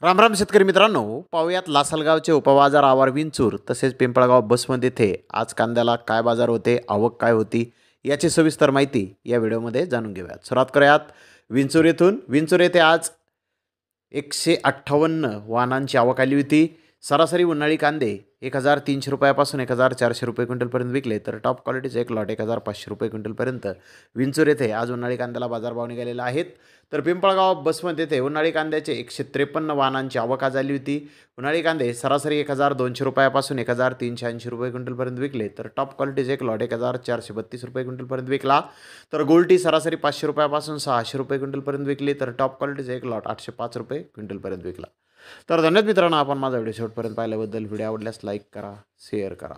रामराम शेतकरी मित्रांनो, पाहुयात लासलगावचे उपबाजार आवार विंचूर तसेच पिंपळगाव बसवंत येथे आज कांद्याला काय बाजार होते, आवक काय होती याची सविस्तर माहिती या व्हिडिओमध्ये जाणून घेऊयात। सुरुवात करूयात विंचूर येथून। विंचूर येथे आज 158 वाहनांची आवक आली होती। सरासरी उन्हाळी कांदे 1300 रुपयापासून 1400 रुपये क्विंटलपर्यंत विकले, तर टॉप क्वालिटीचे एक लॉट 1500 रुपये क्विंटलपर्यंत विंचूर येथे आज उन्हाळी कांद्याला बाजारभाव निघालेला आहेत। तर पिंपळगाव बसवंत येथे उन्हाळी कांद्याचे 153 वाहनांची आवक आज झाली होती। उन्हाळी कांदे सरासरी 1200 रुपयापासून 1380 रुपये क्विंटलपर्यंत विकले, तर टॉप क्वालिटीचे एक लॉट 1432 रुपये क्विंटलपर्यंत विकला। तर गोल्टी सरासरी 500 रुपयापासून 600 रुपये क्विंटलपर्यंत विकली, तर टॉप क्वालिटीचे एक लॉट 805 रुपये क्विंटलपर्यंत विकला। तर धन्यवाद मित्रांनो, आपण माझा व्हिडिओ शेवटपर्यंत पाहिल्याबद्दल। व्हिडिओ आवडल्यास लाईक करा, शेअर करा।